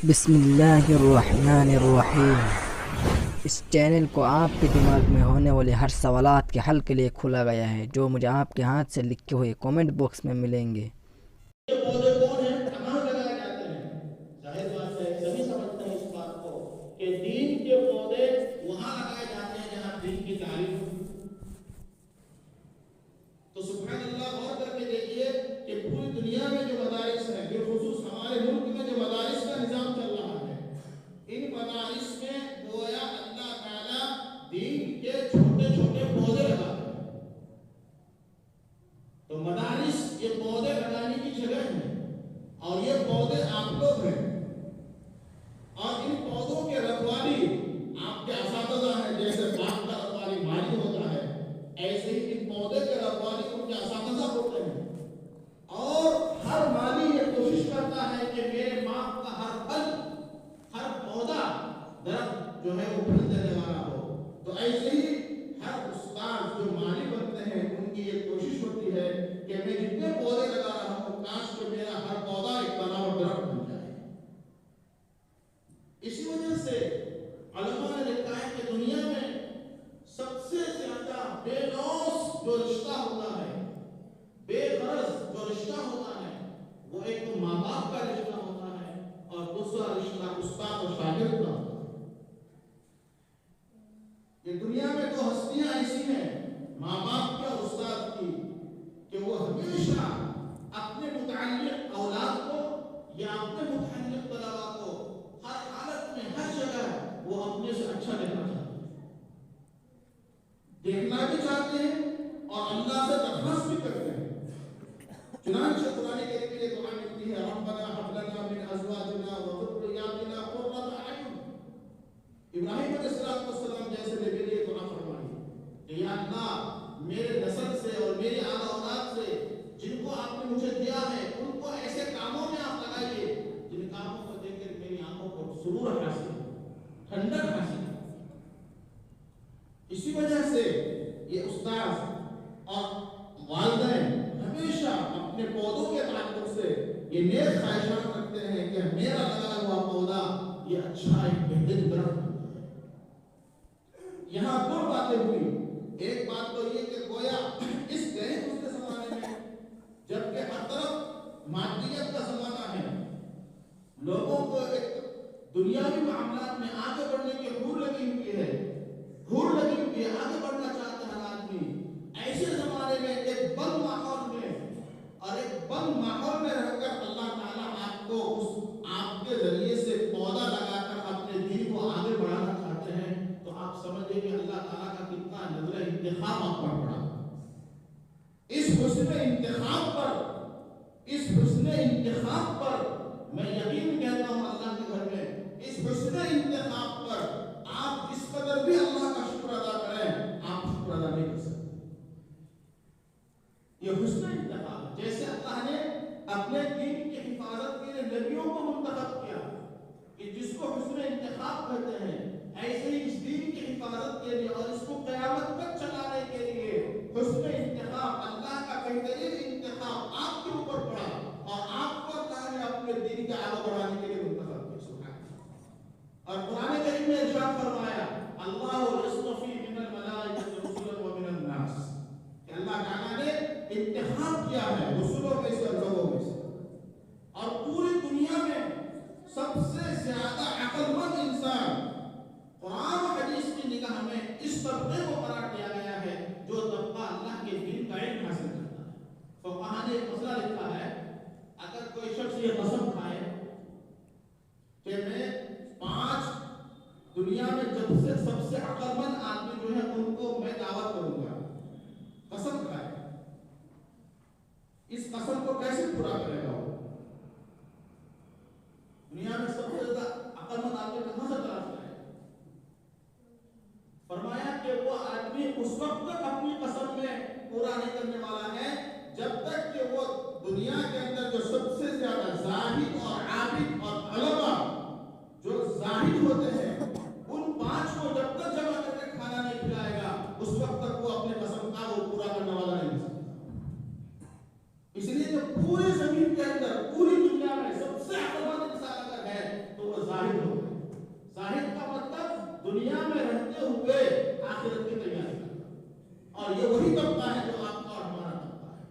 بسم اللہ الرحمن الرحیم۔ اس چینل کو آپ کے دماغ میں ہونے والے ہر سوالات کے حل کے لیے کھولا گیا ہے، جو مجھے آپ کے ہاتھ سے لکھے ہوئے کامنٹ باکس میں ملیں گے۔ یہ پودے کون ہیں؟ کہاں لگائے جاتے ہیں؟ ظاہر بات ہے، سبھی سمجھتے ہیں اس بات کو کہ دین کے پودے وہاں لگائے جاتے ہیں جہاں دین کی تعلیم ہو۔ تو سبحان اللہ، غور کر کے دیکھیے کہ پوری دنیا میں جو مدارس ہیں، بالخصوص ہمارے ملک میں جو مدارس کا نظام چل رہا ہے، ان مدارس میں گویا اللہ تعالیٰ دین کے چھوٹے چھوٹے پودے لگاتے ہیں۔ تو مدارس یہ پودے لگانے کی جگہ ہے، اور یہ پودے آپ لوگ ہیں، اور ان پودوں کے رکھوالی آپ کے اساتذہ ہیں۔ جیسے باغ کا رکھوالی مالی ہوتا ہے، ایسے ہی ان پودے کے رکھوالی ان کے اساتذہ ہوتے ہیں۔ اور ہر مالی یہ کوشش کرتا ہے کہ میرے باغ کا ہر پھل، ہر پودا، درخت جو ہے وہ پھل دینے والا ہو۔ تو ایسے ہی ہر استاد جو مالی بنتے ہیں، ان کی یہ کوشش ہوتی ہے کہ میں جتنے پودے لگا رہا ہوں، کاش کہ میرا ہر پودا ایک بنا اور درخت بن جائے۔ اسی وجہ سے علماء نے لکھا ہے کہ دنیا میں سب سے زیادہ بے لوث جو رشتہ ہوتا ہے، بے غرض جو رشتہ ہوتا ہے، وہ ایک تو ماں باپ کا رشتہ ہوتا ہے، اور دوسرا رشتہ استاد اور شاگرد کا ہوتا ہے۔ یہ دنیا میں تو ہستیاں ایسی ہیں، ماں باپ کی اور استاد کی، کہ وہ ہمیشہ اپنے متعلق اولاد کو یا اپنے متعلق طلبا کو ہر حالت میں، ہر جگہ وہ اپنے سے اچھا دیکھنا چاہتے ہیں، دیکھنا بھی چاہتے ہیں، اور اللہ سے درخواست بھی کرتے ہیں۔ چنانچہ قرآن کریم میں دعا ملتی ہے، ربنا هب لنا من ازواجنا وذرياتنا قرة اعين۔ ابراہیم علیہ السلام جیسے نبی نے دعا فرمائی کہ یا اللہ، میرے نسل سے اور میری اعلی اولاد سے جن کو آپ نے مجھے دیا ہے، ان کو ایسے کاموں میں آپ لگائیے جن کاموں کو دیکھ کر میری آنکھوں کو سرور حاصل، ٹھنڈک حاصل۔ اسی وجہ سے یہ استاد اور والدین ہمیشہ اپنے پودوں کے تعلق سے یہ نیک خواہشات رکھتے ہیں کہ میرا لگا ہوا پودا یہ اچھا ایک بہترین درخت بن جائے۔ یہاں دو باتیں ہوئی۔ ایک بات تو یہ کہ گویا اس گئے دوسرے زمانے میں، جبکہ ہر طرف مادیت کا زمانہ ہے، لوگوں کو ایک دنیاوی معاملات میں آگے بڑھنے کی ہور لگی ہوئی ہے، ہور لگی ہوئی ہے، آگے بڑھنا چاہتا ہے ہر آدمی۔ ایسے زمانے میں ایک بند ماحول میں، اور ایک بند ماحول میں رہ کر اللہ تعالیٰ آپ کو آپ کے ذریعے سے پودا لگا کر اپنے دین کو آگے بڑھانا چاہتے ہیں، تو آپ سمجھیں کہ اللہ تعالیٰ کا کتنا نظر انتخاب آپ پر پڑا۔ اس حسن انتخاب پر، اس حسن انتخاب پر میں یقین کہتا ہوں اللہ کے گھر میں، اس حسن انتخاب پر آپ جس قدر بھی اللہ کا شکر ادا کریں، آپ شکر ادا نہیں کر سکتے۔ یہ حسن انتخاب، جیسے اللہ نے اپنے دین کی حفاظت کے لیے نبیوں کو منتخب کیا، کہ جس کو حسن انتخاب کہتے ہیں، ایسے ہی اس دین کی حفاظت کے لیے اور اس کو قیامت تک چلانے کے لیے حسن انتخاب، اللہ کا بہترین انتخاب آپ کے اوپر پڑا، اور آپ کو اللہ نے اپنے دین کے آگے بڑھانے کے لیے منتخب کیا۔ سبحان اللہ۔ اور قرآن کریم میں ارشاد فرمایا، اللہ یصطفی من الملائکۃ رسلا ومن الناس، کہ اللہ تعالیٰ نے انتخاب کیا ہے رسولوں میں سے اور لوگوں میں سے، اور پوری دنیا میں سب سے زیادہ عقل مند انسان قرآن و حدیث کی نگاہ میں اس طبقے کو قرار دیا گیا ہے جو طبقہ اللہ کے دین کا علم حاصل کرتا ہے۔ فقہاء نے ایک مسئلہ لکھا ہے، اگر کوئی شخص یہ قسم کھائے کہ میں 5 دنیا میں جب سے سب سے عقل مند آدمی جو ہے ان کو میں دعوت کروں گا، قسم کھائے، اس قسم کو کیسے پورا کرے گا وہ؟ دنیا میں سب سے زیادہ عقل مند آدمی کہاں سے تلاش کرے؟ فرمایا کہ وہ آدمی اس وقت تک اپنی قسم میں پورا نہیں کرنے والا ہے جب تک کہ وہ دنیا کے اندر جو سب سے زیادہ زاہد اور عابد اور علماء جو زاہد ہوتے ہیں، ان 5 کو جب تک جمع کر کے کھانا نہیں کھلائے گا، اس وقت تک وہ اپنے قسم کا وہ پورا کرنے والا نہیں ہو سکتا۔ اس لیے جو پورے زمین کے اندر، پوری دنیا میں سب سے عقل مند انسان اگر ہے تو وہ اور یہ وہی طبقہ ہے جو آپ کا اور ہمارا طبقہ ہے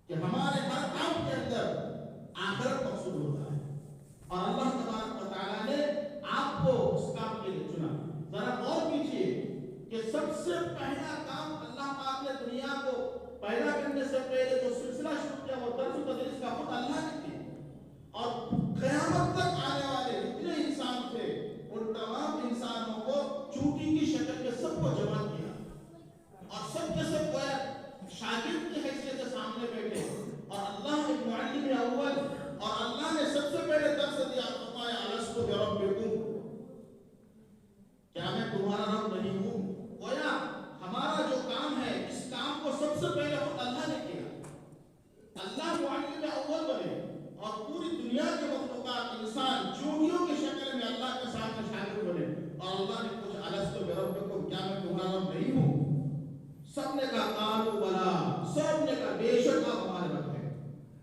کہ ہمارے ہر کام کے اندر آخرت مقصود ہوتا ہے، اور اللہ تبارک و تعالیٰ نے آپ کو اس کام کے لیے چنا۔ ذرا غور کیجیے کہ سب سے پہلا کام اللہ پاک نے دنیا کو پیدا کرنے سے پہلے جو سلسلہ شروع کیا وہ درس و تدریس کا خود اللہ نے کیا، اور قیامت تک آنے والے جتنے انسان تھے ان تمام انسانوں کو چونٹی کی شکل میں سب کو جمع کیا، اور سب کے سب شاگرد کی حیثیت سے سامنے بیٹھے، اور اللہ ایک معلم اول، اور اللہ نے سب سے پہلے درس دیا، فرمایا الست بربکم، کیا میں تمہارا رب نہیں ہوں؟ گویا ہمارا جو کام ہے اس کام کو سب سے پہلے خود اللہ نے کیا، اللہ معلم اول بنے، اور پوری دنیا کے مخلوقات انسان چونٹیوں کی شکل میں اللہ کے سامنے شاگرد بنے، اور اللہ نے پوچھا الست بربکم، کیا میں تمہارا رب نہیں ہوں؟ سب نے کہا قالوا بلا، سب نے کہا بے شک آپ ہمارے رب ہیں۔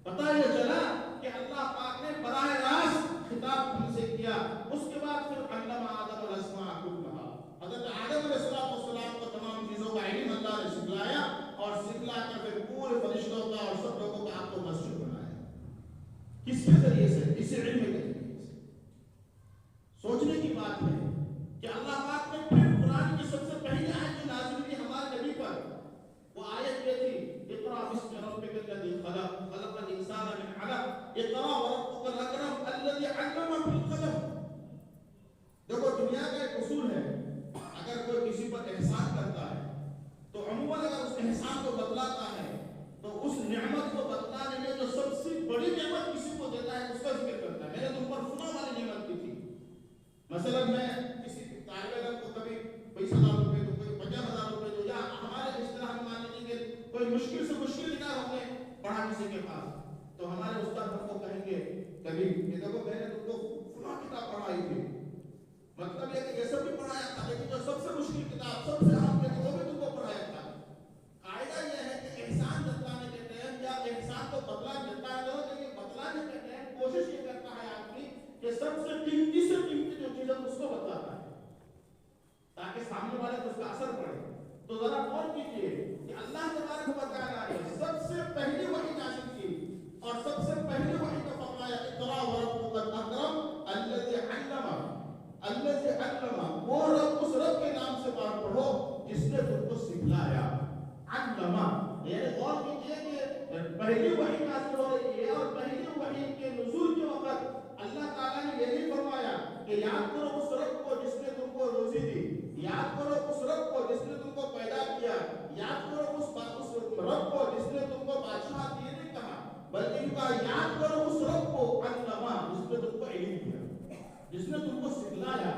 پتہ یہ چلا کہ اللہ پاک نے براہ راست خطاب ہم سے کیا، اس کے بعد پھر علم آدم الاسماء کلھا، حضرت آدم علیہ السلام کو تمام چیزوں کا علم اللہ نے سکھلایا، اور سکھلا کر پھر پورے فرشتوں کا اور سب لوگوں کا آپ کو مسجد بنایا۔ کس کے ذریعے سے؟ اس علم کے ذریعے سے۔ سوچنے کی بات ہے کہ اللہ پاک نے پھر قرآن کی سب سے پہلی آیت جو نازل کی ہمارے نبی پر، وہ آیت یہ تھی اقرأ باسم ربک الذی خلق، خلق الانسان من علق، اقرأ وربک الاکرم الذی علم بالقلم۔ دیکھو دنیا کا ایک اصول ہے، اگر کوئی کسی پر احسان کرتا ہے تو عموماً اگر اس احسان کو بتلاتا ہے تو اس نعمت کو بتلانے میں جو سب سے بڑی نعمت کسی کو دیتا ہے اس کا ذکر کرتا ہے، میں نے تم پر فلاں والی نعمت کی تھی۔ مثلا میں کسی طالب علم کو کبھی 20,000 روپے دوں، کوئی 50,000 روپے دوں، یا ہمارے اصطلاح میں مان لیجیے کہ کوئی مشکل سے مشکل نکاح ہم نے پڑھا کسی کے پاس، تو ہمارے استاد ہم کو کہیں گے کبھی کہ دیکھو میں نے تم کو فلاں کتاب پڑھائی تھی، مطلب یہ کہ یہ سب بھی پڑھایا تھا، لیکن جو سب سے مشکل کتاب سب سے اہم ہے وہ بھی تم کو پڑھایا تھا۔ قاعدہ یہ ہے کہ احسان جتلانے کے ٹائم یا احسان کو بدلا جتلانے کے بدلانے کے ٹائم کوشش یہ کرتا ہے آدمی کہ سب سے قیمتی جو چیز ہے اس کو بتلاتا ہے تاکہ سامنے والے کو اس کا اثر پڑے۔ تو ذرا غور کیجیے کہ اللہ تبارک و تعالیٰ نے سب سے پہلی وحی نازل کی، اور سب سے پہلی وحی کا فرمایا اقرأ وربک الاکرم الذی علم، الذی علم، وہ رب اس رب کے نام سے بات پڑھو جس نے تم کو سکھلایا، علم، یعنی غور کیجیے کہ پہلی وحی نازل ہو رہی ہے، اور پہلی وحی کے نزول کے وقت اللہ تعالیٰ نے یہ نہیں فرمایا کہ یاد کرو اس رب کو جس نے تم کو روزی دی، یاد کرو اس رب کو جس نے تم کو پیدا کیا، یاد کرو اس رب کو جس نے تم کو بادشاہ دیے، نہیں کہا، بلکہ ان کا یاد کرو اس رب کو علما، جس نے تم کو علم دیا، جس نے تم کو سکھلایا۔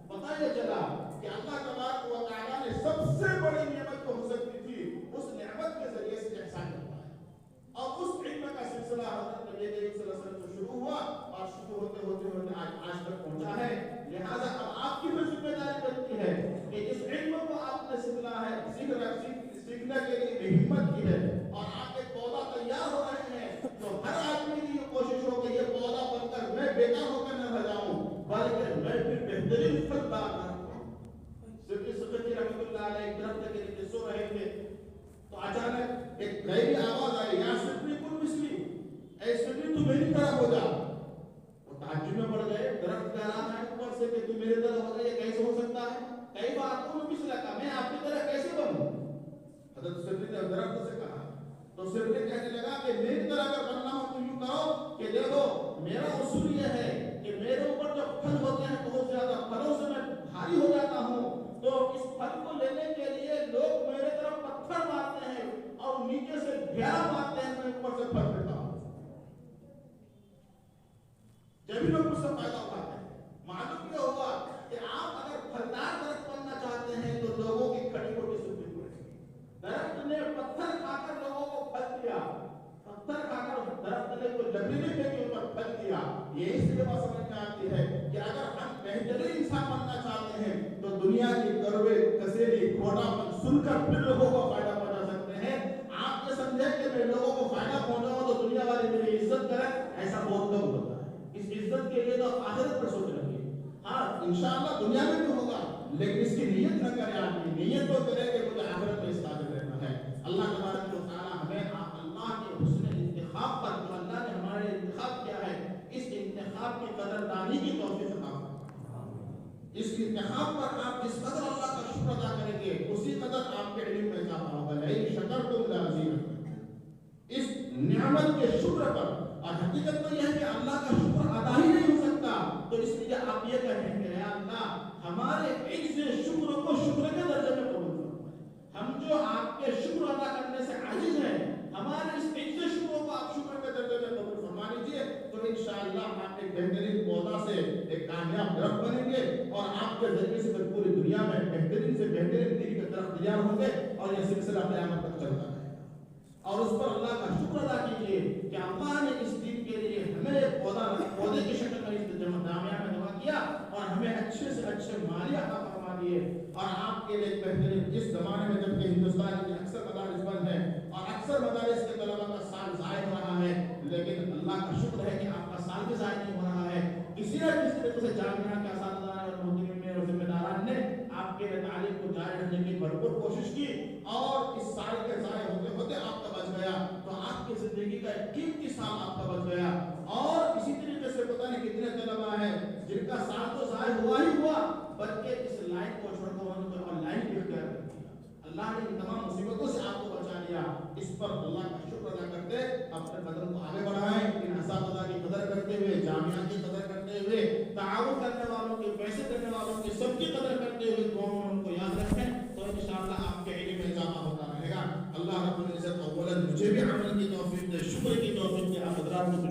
پتہ یہ چلا کہ اللہ تبارک و تعالیٰ نے سب سے بڑی نعمت کو ہو سکتی تھی اس نعمت کے ذریعے سے احسان کرتا ہے، اور اس علم کا سلسلہ حضرت نبی کریم صلی اللہ علیہ وسلم سے شروع ہوا، اور شروع ہوتے ہوتے آج تک پہنچا ہے۔ لہذا اب آپ کی بھی ذمہ داری بنتی ہے کہ جس علم کو آپ نے سیکھنا ہے، سیکھنے کے لیے ہمت کی ہے، اور آپ ایک پودا تیار ہو رہے ہیں، تو ہر آدمی کی یہ کوشش ہو کہ یہ پودا بن کر میں بیکار ہو کر نہ رہ جاؤں، بلکہ میں بھی بہترین پھلدار بنوں۔ سکتی رحمۃ اللہ علیہ ایک درخت کے نیچے سو رہے تھے، تو اچانک ایک غیبی آواز آئی، یا سکتی کن مثلی، اے سکتی تو میری طرح ہو جا۔ وہ تعجب میں پڑ گئے، درخت کہہ رہا ہے اوپر سے کہ تو میری طرح ہو جا، یہ کیسے ہو سکتا ہے؟ کئی بار تو مثلا کا میں آپ کی طرح کیسے بنوں؟ حضرت سکتی نے درخت سے کہا، تو سکتی کہنے لگا کہ میری طرح اگر بننا ہو تو یوں کرو کہ دیکھو میرا اصول یہ ہے کہ میرے اوپر جب پھل ہوتے ہیں بہت زیادہ، پھلوں سے میں بھاری ہو جاتا ہوں، تو اس پھل کو لینے کے لیے لوگ میرے طرف پتھر مارتے ہیں اور نیچے سے گھیرا مارتے ہیں، میں اوپر سے پھل دیتا ہوں، جب بھی لوگ مجھ سے فائدہ اٹھاتے ہیں۔ معلوم یہ ہوگا کہ آپ اگر پھلدار درخت بننا چاہتے ہیں تو لوگوں کی کھڑی ہوتی سننی پڑے گی۔ درخت نے پتھر کھا کر لوگوں کو پھل دیا، پتھر کھا کر درخت نے کوئی لکڑی نہیں پھینکی، ان پر پھل دیا۔ یہ اس لیے بات سمجھ میں آتی ہے کہ اگر ہم بہترین انسان بننا چاہتے ہیں تو دنیا کی کروے کسیری کھوٹا پن سن کر پھر لوگوں کو فائدہ پہنچا سکتے ہیں۔ آپ یہ سمجھیں کہ میں لوگوں کو فائدہ پہنچاؤں تو دنیا والے میری عزت کریں، ایسا بہت کم ہوتا ہے۔ اس عزت کے لیے تو آخرت پر سوچ رکھیے، ہاں انشاءاللہ دنیا میں بھی ہوگا، لیکن اس کی نیت نہ کرے آدمی، نیت تو کرے کہ مجھے آخرت میں اس قابل اللہ تبارک و تعالی ہمیں اللہ کے حسن انتخاب پر جو اللہ نے ہمارے انتخاب کیا ہے اس انتخاب کی قدردانی کی توفیق عطا فرمائے۔ اس انتخاب پر آپ جس قدر اللہ کا شکر ادا کریں گے اسی قدر آپ کے علم میں اضافہ ہوگا۔ لئن شکرتم لازیدنکم، اس نعمت کے شکر پر، اور حقیقت تو یہ ہے کہ اللہ کا شکر ادا ہی نہیں ہو سکتا، تو اس لیے آپ یہ کہیں کہ یا اللہ ہمارے عجز شکر کو شکر کے درجے میں قبول فرمائے۔ ہم جو آپ کے شکر ادا کرنے سے عاجز ہیں، ہمارے اس عجز شکر کو آپ شکر کے درجے میں قبول فرما لیجیے، تو انشاءاللہ آپ ایک بہترین پودا سے ایک کامیاب درخت بنیں گے، اور آپ کے ذریعے سے پوری دنیا میں بہترین سے بہترین دین کے درخت تیار ہوں گے، اور یہ سلسلہ قیامت تک چلتا رہے گا۔ اور اس پر اللہ کا شکر ادا کیجیے کہ اللہ نے اس دین کے لیے ہمیں ایک پودے کی شکل میں اس جامعہ میں جمع کیا، اور ہمیں اچھے سے اچھے مالی عطا فرما دیے، اور آپ کے لیے ایک بہترین اس زمانے میں جبکہ ہندوستان کے اکثر مدارس بند ہیں اور اکثر مدارس کے طلباء کا سال ضائع ہو رہا ہے، لیکن اللہ کا شکر ہے کہ آپ کا سال بھی ضائع نہیں ہو رہا ہے۔ کسی نہ کسی طریقے سے جامعہ کے اساتذہ اور محترمین اور ذمہ داران نے آپ کے تعلیم کو جاری رکھنے کی بھرپور کوشش کی، اور اس سال کے ضائع ہوتے ہوتے آپ کا بچ گیا، تو آپ کی زندگی کا ایک قیمتی سال آپ کا بچ گیا۔ اور اسی طریقے سے پتہ نہیں کتنے طلباء ہیں جن کا سال تو ضائع ہوا ہی ہوا، بلکہ اس لائن کو چھوڑ کر انہوں نے آن لائن بھی اختیار کر دیا۔ اللہ نے ان تمام مصیبتوں سے آپ کو بچا لیا، اس پر اللہ کا شکر ادا کرتے اپنے قدم کو آگے بڑھائیں، ان اساتذہ کی قدر کرتے ہوئے، جامعہ کی قدر کرتے ہوئے، تعاون کرنے والوں کے، پیسے دینے والوں کی، سب کی قدر کرتے ہوئے دعاؤں میں ان کو یاد رکھیں، تو انشاءاللہ آپ کے علم میں اضافہ ہوتا رہے گا۔ اللہ رب العزت اولا مجھے بھی عمل کی توفیق دے، شکر کی توفیق دے، آپ حضرات کو